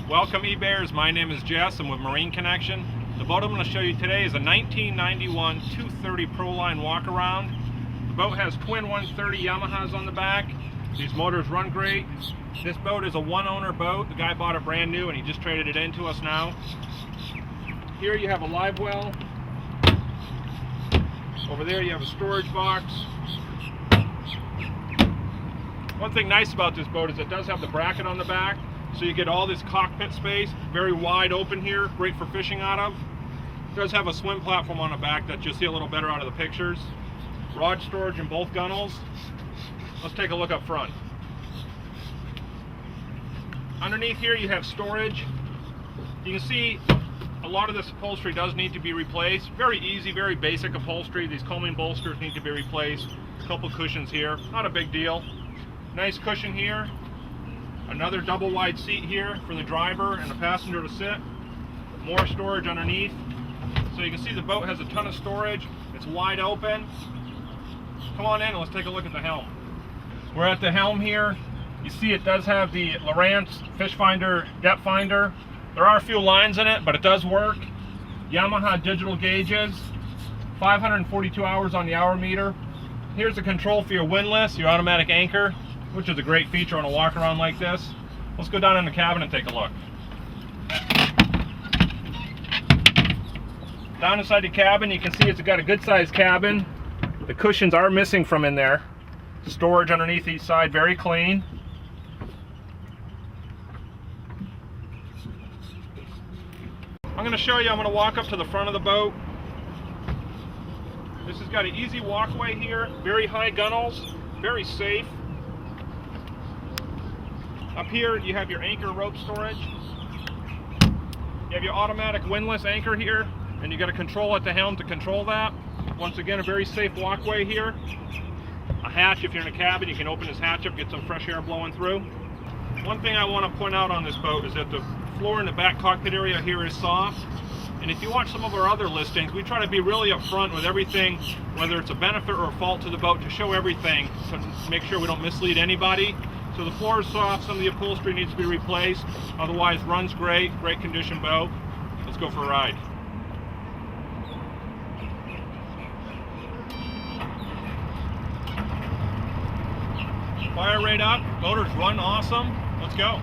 Welcome eBayers, my name is Jess. I'm with Marine Connection. The boat I'm going to show you today is a 1991 230 Proline walk-around. The boat has twin 130 Yamahas on the back. These motors run great. This boat is a one-owner boat. The guy bought it brand new and he just traded it in to us now. Here you have a live well. Over there you have a storage box. One thing nice about this boat is it does have the bracket on the back, so you get all this cockpit space, very wide open here, great for fishing out of. It does have a swim platform on the back that you'll see a little better out of the pictures. Rod storage in both gunnels. Let's take a look up front. Underneath here you have storage. You can see a lot of this upholstery does need to be replaced. Very easy, very basic upholstery. These combing bolsters need to be replaced. A couple cushions here, not a big deal. Nice cushion here. Another double wide seat here for the driver and the passenger to sit. More storage underneath. So you can see the boat has a ton of storage. It's wide open. Come on in and let's take a look at the helm. We're at the helm here. You see it does have the Lowrance fish finder depth finder. There are a few lines in it, but it does work. Yamaha digital gauges. 542 hours on the hour meter. Here's the control for your windlass, your automatic anchor, which is a great feature on a walk around like this. Let's go down in the cabin and take a look. Down inside the cabin, you can see it's got a good sized cabin. The cushions are missing from in there. Storage underneath each side, very clean. I'm going to show you, I'm going to walk up to the front of the boat. This has got an easy walkway here, very high gunnels, very safe. Up here you have your anchor rope storage. You have your automatic windlass anchor here, and you got a control at the helm to control that. Once again, a very safe walkway here. A hatch, if you're in a cabin, you can open this hatch up, get some fresh air blowing through. One thing I want to point out on this boat is that the floor in the back cockpit area here is soft. And if you watch some of our other listings, we try to be really upfront with everything, whether it's a benefit or a fault to the boat, to show everything to make sure we don't mislead anybody. So the floor is soft, some of the upholstery needs to be replaced. Otherwise, runs great, great condition boat. Let's go for a ride. Fire rate up, motors run awesome. Let's go.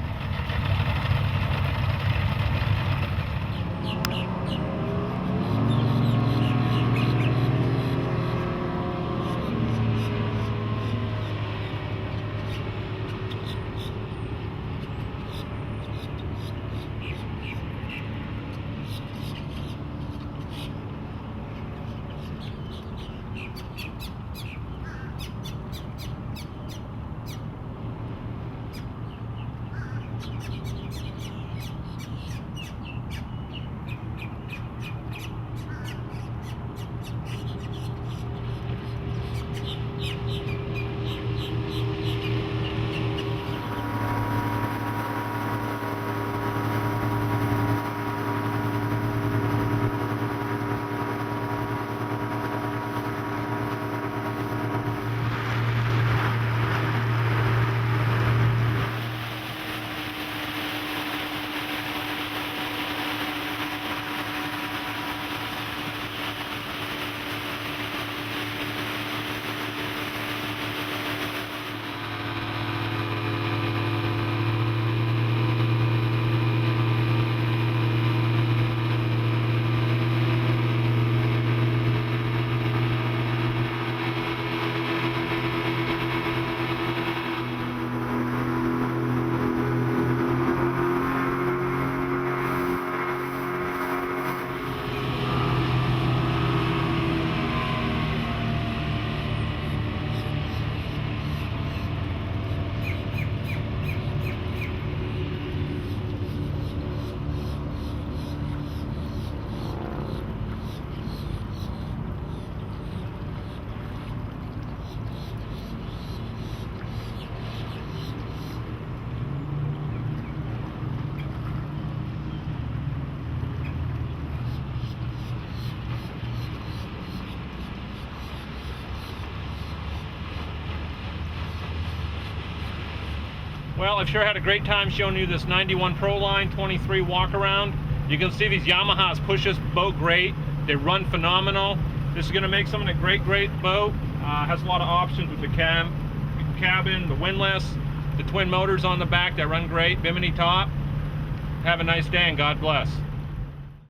Well, I've sure had a great time showing you this 91 Pro Line 23 walk around. You can see these Yamahas push this boat great. They run phenomenal. This is going to make something a great boat. Has a lot of options with the cabin, the windlass, the twin motors on the back that run great, bimini top. Have a nice day and God bless.